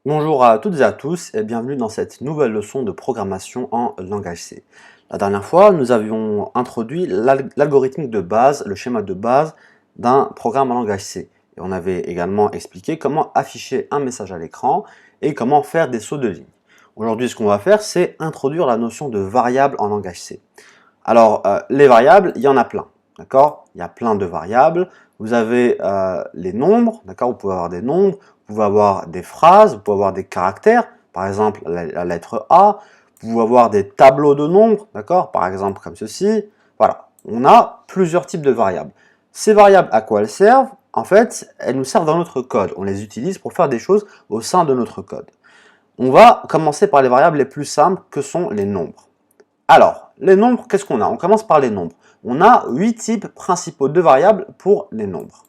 Bonjour à toutes et à tous et bienvenue dans cette nouvelle leçon de programmation en langage C. La dernière fois, nous avions introduit l'algorithme de base, le schéma de base d'un programme en langage C. Et on avait également expliqué comment afficher un message à l'écran et comment faire des sauts de ligne. Aujourd'hui, ce qu'on va faire, c'est introduire la notion de variable en langage C. Alors, les variables, il y en a plein, d'accord? Il y a plein de variables. Vous avez les nombres, d'accord? Vous pouvez avoir des nombres, vous pouvez avoir des phrases, vous pouvez avoir des caractères, par exemple la lettre A. Vous pouvez avoir des tableaux de nombres, d'accord? Par exemple comme ceci. Voilà, on a plusieurs types de variables. Ces variables, à quoi elles servent? En fait, elles nous servent dans notre code. On les utilise pour faire des choses au sein de notre code. On va commencer par les variables les plus simples que sont les nombres. Alors, les nombres, qu'est-ce qu'on a? On commence par les nombres. On a 8 types principaux de variables pour les nombres.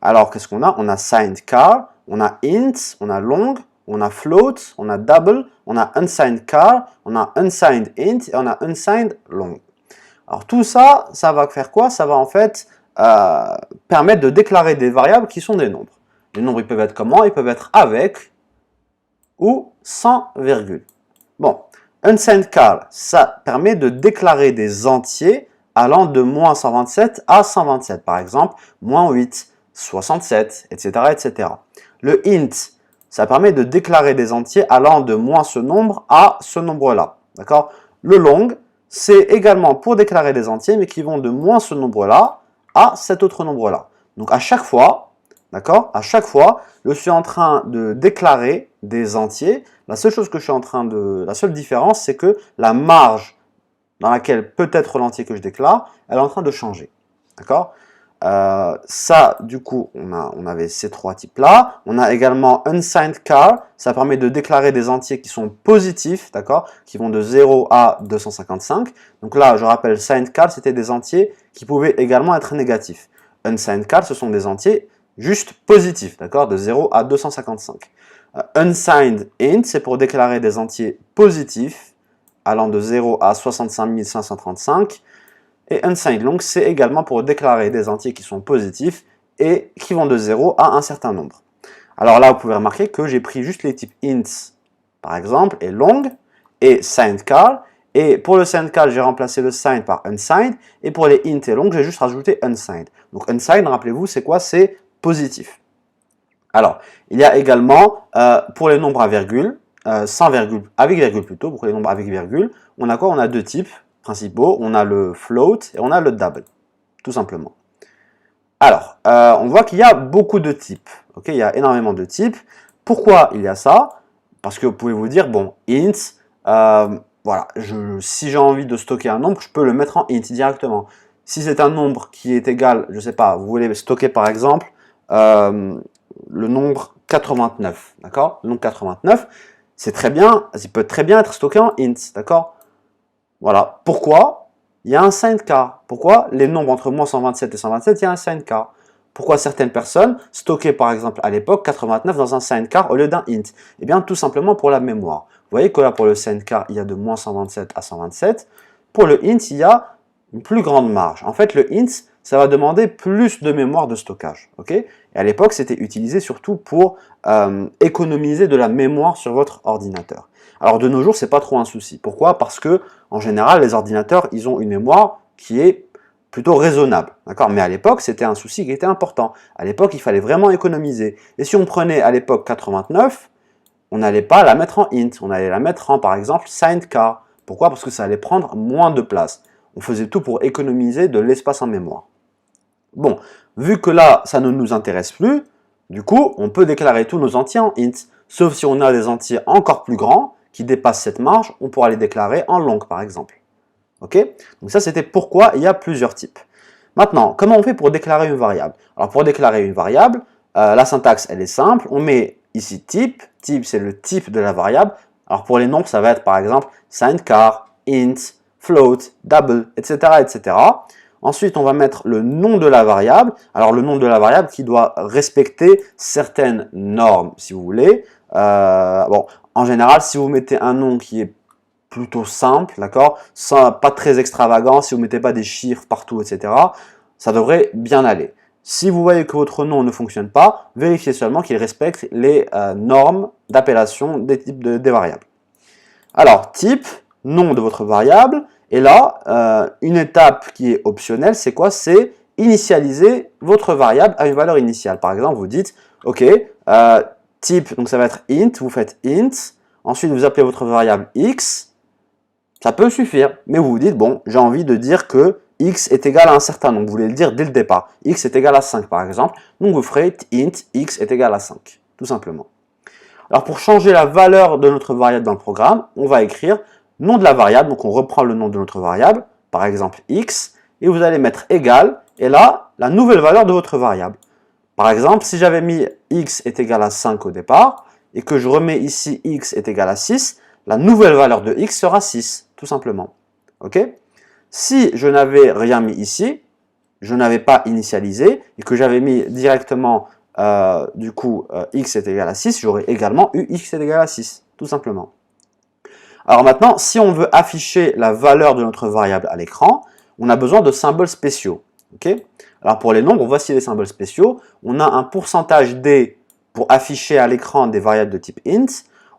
Alors, qu'est-ce qu'on a? On a signed char, on a int, on a long, on a float, on a double, on a unsigned char, on a unsigned int et on a unsigned long. Alors tout ça, ça va faire quoi? Ça va en fait permettre de déclarer des variables qui sont des nombres. Les nombres, ils peuvent être comment? Ils peuvent être avec ou sans virgule. Bon, unsigned char, ça permet de déclarer des entiers allant de moins 127 à 127. Par exemple, moins 8, 67, etc., etc. Le int, ça permet de déclarer des entiers allant de moins ce nombre à ce nombre-là. D'accord? Le long, c'est également pour déclarer des entiers, mais qui vont de moins ce nombre-là à cet autre nombre-là. Donc à chaque fois, d'accord? À chaque fois, je suis en train de déclarer des entiers. La seule chose que je suis en train de... La seule différence, c'est que la marge dans laquelle peut être l'entier que je déclare, elle est en train de changer. D'accord? Ça, du coup, on avait ces trois types-là. On a également unsigned char. Ça permet de déclarer des entiers qui sont positifs, d'accord? Qui vont de 0 à 255. Donc là, je rappelle, signed char, c'était des entiers qui pouvaient également être négatifs. Unsigned char, ce sont des entiers juste positifs, d'accord? De 0 à 255. Unsigned int, c'est pour déclarer des entiers positifs allant de 0 à 65 535. Et unsigned long, c'est également pour déclarer des entiers qui sont positifs et qui vont de 0 à un certain nombre. Alors là, vous pouvez remarquer que j'ai pris juste les types int, par exemple, et long, et signed char. Et pour le signed char, j'ai remplacé le signed par unsigned. Et pour les int et long, j'ai juste rajouté unsigned. Donc unsigned, rappelez-vous, c'est quoi? C'est positif. Alors, il y a également, pour les nombres à virgule, sans virgule, avec virgule plutôt, pour les nombres avec virgule, on a quoi? On a deux types principaux, on a le float et on a le double, tout simplement. Alors, on voit qu'il y a beaucoup de types, ok? Il y a énormément de types. Pourquoi il y a ça? Parce que vous pouvez vous dire, bon, int, voilà, si j'ai envie de stocker un nombre, je peux le mettre en int directement. Si c'est un nombre qui est égal, je ne sais pas, vous voulez stocker par exemple le nombre 89, d'accord? Le nombre 89, c'est très bien, il peut très bien être stocké en int, d'accord? Voilà. Pourquoi? Il y a un signed char. Pourquoi? Les nombres entre moins 127 et 127, il y a un signed char. Pourquoi certaines personnes stockaient par exemple à l'époque 89 dans un signed char au lieu d'un int? Eh bien tout simplement pour la mémoire. Vous voyez que là pour le signed char, il y a de moins 127 à 127. Pour le int, il y a une plus grande marge. En fait, le int, ça va demander plus de mémoire de stockage. Okay? Et à l'époque, c'était utilisé surtout pour économiser de la mémoire sur votre ordinateur. Alors de nos jours, c'est pas trop un souci. Pourquoi? Parce que en général, les ordinateurs, ils ont une mémoire qui est plutôt raisonnable. D'accord? Mais à l'époque, c'était un souci qui était important. À l'époque, il fallait vraiment économiser. Et si on prenait à l'époque 89, on n'allait pas la mettre en int, on allait la mettre en, par exemple, signed char. Pourquoi? Parce que ça allait prendre moins de place. On faisait tout pour économiser de l'espace en mémoire. Bon, vu que là, ça ne nous intéresse plus, du coup, on peut déclarer tous nos entiers en int. Sauf si on a des entiers encore plus grands, qui dépassent cette marge, on pourra les déclarer en long, par exemple. Ok? Donc ça, c'était pourquoi il y a plusieurs types. Maintenant, comment on fait pour déclarer une variable? Alors, pour déclarer une variable, la syntaxe, elle est simple. On met ici type. Type, c'est le type de la variable. Alors, pour les nombres, ça va être, par exemple, signed char, int, float, double, etc., etc. Ensuite, on va mettre le nom de la variable. Alors, le nom de la variable qui doit respecter certaines normes, si vous voulez. Bon, en général, si vous mettez un nom qui est plutôt simple, d'accord, pas très extravagant, si vous ne mettez pas des chiffres partout, etc., ça devrait bien aller. Si vous voyez que votre nom ne fonctionne pas, vérifiez seulement qu'il respecte les normes d'appellation des types des variables. Alors, type, nom de votre variable, et là, une étape qui est optionnelle, c'est quoi? C'est initialiser votre variable à une valeur initiale. Par exemple, vous dites, ok, type, donc ça va être int, vous faites int, ensuite vous appelez votre variable x, ça peut suffire, mais vous vous dites, bon, j'ai envie de dire que x est égal à un certain nombre, vous voulez le dire dès le départ, x est égal à 5 par exemple, donc vous ferez int x est égal à 5, tout simplement. Alors pour changer la valeur de notre variable dans le programme, on va écrire nom de la variable, donc on reprend le nom de notre variable, par exemple x, et vous allez mettre égal, et là, la nouvelle valeur de votre variable. Par exemple, si j'avais mis x est égal à 5 au départ, et que je remets ici x est égal à 6, la nouvelle valeur de x sera 6, tout simplement. Ok? Si je n'avais rien mis ici, je n'avais pas initialisé, et que j'avais mis directement, x est égal à 6, j'aurais également eu x est égal à 6, tout simplement. Alors maintenant, si on veut afficher la valeur de notre variable à l'écran, on a besoin de symboles spéciaux. Okay? Alors pour les nombres, voici les symboles spéciaux. On a un pourcentage D pour afficher à l'écran des variables de type int.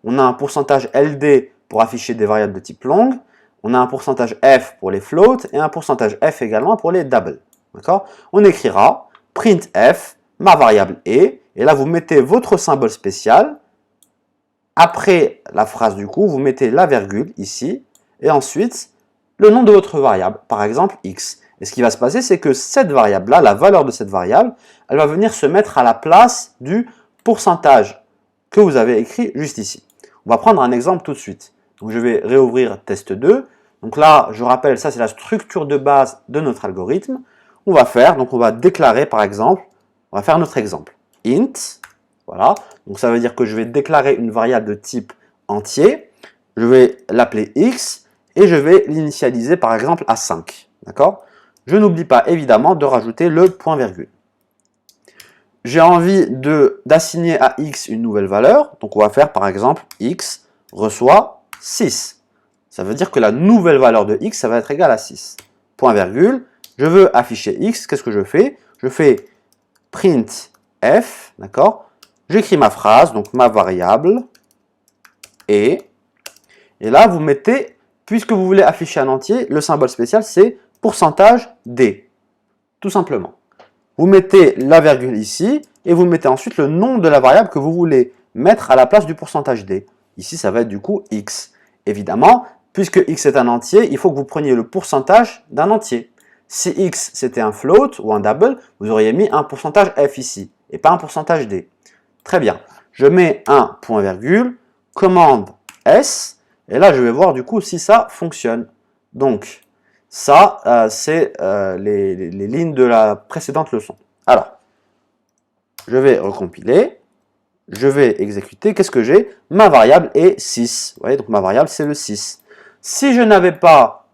On a un pourcentage LD pour afficher des variables de type long. On a un pourcentage F pour les floats et un pourcentage F également pour les doubles. On écrira printf, ma variable est, et là vous mettez votre symbole spécial. Après la phrase du coup, vous mettez la virgule ici, et ensuite le nom de votre variable, par exemple x. Et ce qui va se passer, c'est que cette variable-là, la valeur de cette variable, elle va venir se mettre à la place du pourcentage que vous avez écrit juste ici. On va prendre un exemple tout de suite. Donc je vais réouvrir test 2. Donc là, je rappelle, ça c'est la structure de base de notre algorithme. On va déclarer par exemple, on va faire notre exemple. Int, voilà, donc ça veut dire que je vais déclarer une variable de type entier, je vais l'appeler x, et je vais l'initialiser par exemple à 5, d'accord? Je n'oublie pas évidemment de rajouter le point virgule. J'ai envie d'assigner à x une nouvelle valeur, donc on va faire par exemple x reçoit 6. Ça veut dire que la nouvelle valeur de x, ça va être égal à 6. Point virgule, je veux afficher x, qu'est-ce que je fais? Je fais print f, d'accord? J'écris ma phrase, donc ma variable, et là vous mettez, puisque vous voulez afficher un entier, le symbole spécial c'est pourcentage D, tout simplement. Vous mettez la virgule ici, et vous mettez ensuite le nom de la variable que vous voulez mettre à la place du pourcentage D. Ici ça va être du coup x. Évidemment, puisque x est un entier, il faut que vous preniez le pourcentage d'un entier. Si x c'était un float ou un double, vous auriez mis un pourcentage f ici, et pas un pourcentage D. Très bien, je mets un point virgule, commande S, et là je vais voir du coup si ça fonctionne. Donc ça, c'est les lignes de la précédente leçon. Alors, je vais recompiler, je vais exécuter, qu'est-ce que j'ai? Ma variable est 6, vous voyez, donc ma variable c'est le 6. Si je n'avais pas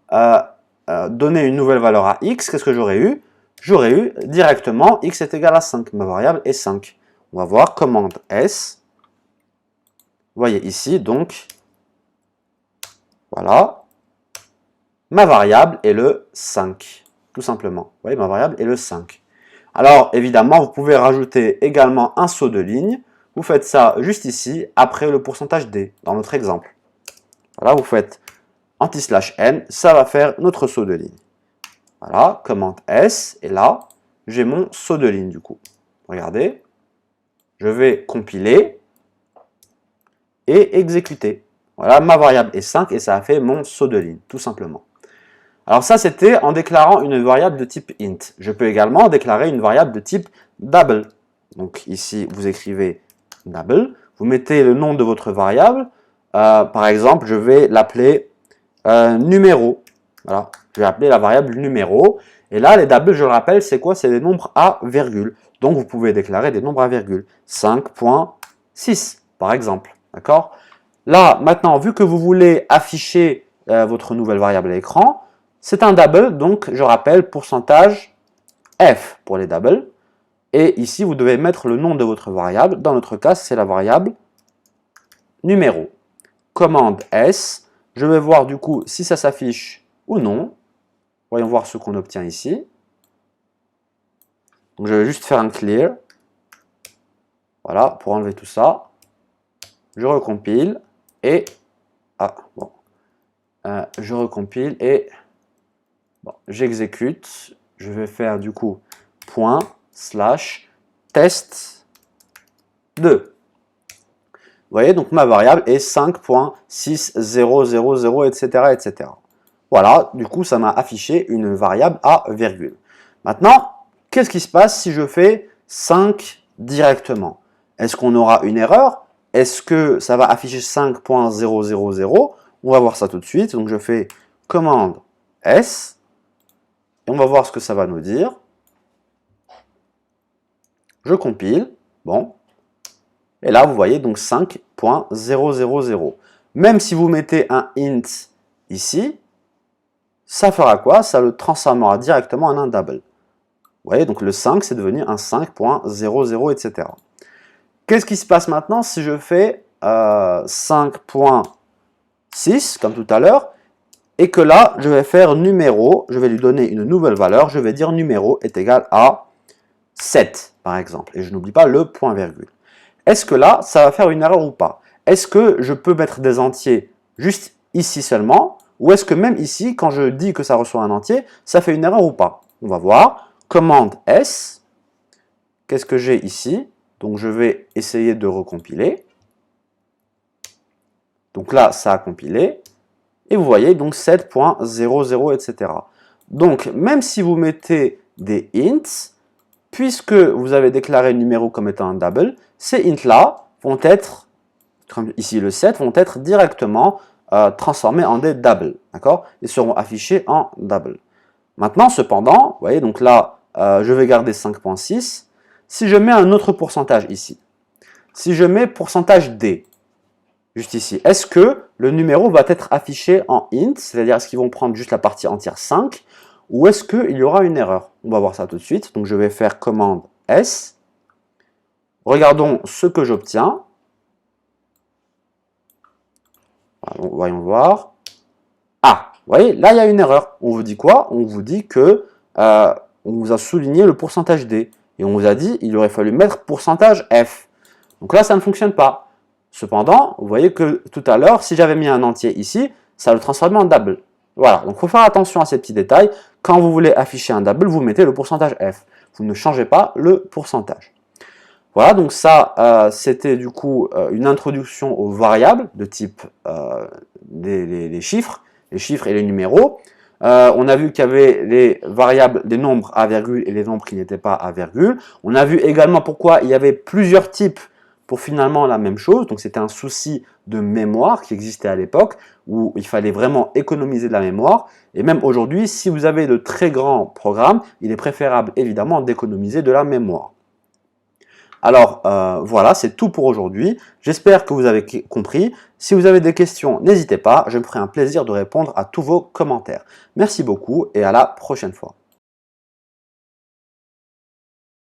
donné une nouvelle valeur à x, qu'est-ce que j'aurais eu? J'aurais eu directement x est égal à 5, ma variable est 5. On va voir commande S. Vous voyez ici, donc, voilà, ma variable est le 5, tout simplement. Vous voyez, ma variable est le 5. Alors, évidemment, vous pouvez rajouter également un saut de ligne. Vous faites ça juste ici, après le pourcentage D, dans notre exemple. Voilà, vous faites anti/n, ça va faire notre saut de ligne. Voilà, commande S, et là, j'ai mon saut de ligne du coup. Regardez. Je vais compiler et exécuter. Voilà, ma variable est 5 et ça a fait mon saut de ligne, tout simplement. Alors ça, c'était en déclarant une variable de type int. Je peux également déclarer une variable de type double. Donc ici, vous écrivez double, vous mettez le nom de votre variable. Par exemple, je vais l'appeler numéro. Voilà, je vais appeler la variable numéro. Et là, les doubles, je le rappelle, c'est quoi? C'est des nombres à virgule. Donc, vous pouvez déclarer des nombres à virgule. 5.6, par exemple. D'accord? Là, maintenant, vu que vous voulez afficher votre nouvelle variable à l'écran, c'est un double, donc je rappelle pourcentage F pour les doubles. Et ici, vous devez mettre le nom de votre variable. Dans notre cas, c'est la variable numéro. Commande S. Je vais voir du coup si ça s'affiche ou non. Voyons voir ce qu'on obtient ici. Donc je vais juste faire un clear. Voilà, pour enlever tout ça. Je recompile et... Ah, bon. Je recompile et... Bon, j'exécute. Je vais faire du coup point slash test 2. Vous voyez, donc ma variable est 5.6000, etc., etc. Voilà, du coup, ça m'a affiché une variable à virgule. Maintenant, qu'est-ce qui se passe si je fais 5 directement? Est-ce qu'on aura une erreur? Est-ce que ça va afficher 5.000? On va voir ça tout de suite. Donc, je fais commande S. Et on va voir ce que ça va nous dire. Je compile. Bon. Et là, vous voyez donc 5.000. Même si vous mettez un int ici, ça fera quoi? Ça le transformera directement en un double. Vous voyez, donc le 5, c'est devenu un 5.00, etc. Qu'est-ce qui se passe maintenant si je fais 5.6, comme tout à l'heure, et que là, je vais faire numéro, je vais lui donner une nouvelle valeur, je vais dire numéro est égal à 7, par exemple, et je n'oublie pas le point virgule. Est-ce que là, ça va faire une erreur ou pas? Est-ce que je peux mettre des entiers juste ici seulement? Ou est-ce que même ici, quand je dis que ça reçoit un entier, ça fait une erreur ou pas? On va voir. Commande S. Qu'est-ce que j'ai ici? Donc je vais essayer de recompiler. Donc là, ça a compilé. Et vous voyez, donc 7.00, etc. Donc, même si vous mettez des ints, puisque vous avez déclaré le numéro comme étant un double, ces ints-là vont être, comme ici le 7, vont être directement transformés en des doubles, d'accord? Ils seront affichés en double. Maintenant, cependant, vous voyez, donc là, je vais garder 5.6. Si je mets un autre pourcentage ici, si je mets pourcentage D, juste ici, est-ce que le numéro va être affiché en int, c'est-à-dire est-ce qu'ils vont prendre juste la partie entière 5, ou est-ce qu'il y aura une erreur? On va voir ça tout de suite. Donc je vais faire commande S. Regardons ce que j'obtiens. Voyons voir. Ah, vous voyez, là il y a une erreur. On vous dit quoi? On vous dit que on vous a souligné le pourcentage D. Et on vous a dit il aurait fallu mettre pourcentage F. Donc là, ça ne fonctionne pas. Cependant, vous voyez que tout à l'heure, si j'avais mis un entier ici, ça le transformait en double. Voilà, donc il faut faire attention à ces petits détails. Quand vous voulez afficher un double, vous mettez le pourcentage F. Vous ne changez pas le pourcentage. Voilà, donc ça, c'était du coup une introduction aux variables de type les chiffres et les numéros. On a vu qu'il y avait les variables, des nombres à virgule et les nombres qui n'étaient pas à virgule. On a vu également pourquoi il y avait plusieurs types pour finalement la même chose. Donc c'était un souci de mémoire qui existait à l'époque où il fallait vraiment économiser de la mémoire. Et même aujourd'hui, si vous avez de très grands programmes, il est préférable évidemment d'économiser de la mémoire. Alors voilà, c'est tout pour aujourd'hui. J'espère que vous avez compris. Si vous avez des questions, n'hésitez pas. Je me ferai un plaisir de répondre à tous vos commentaires. Merci beaucoup et à la prochaine fois.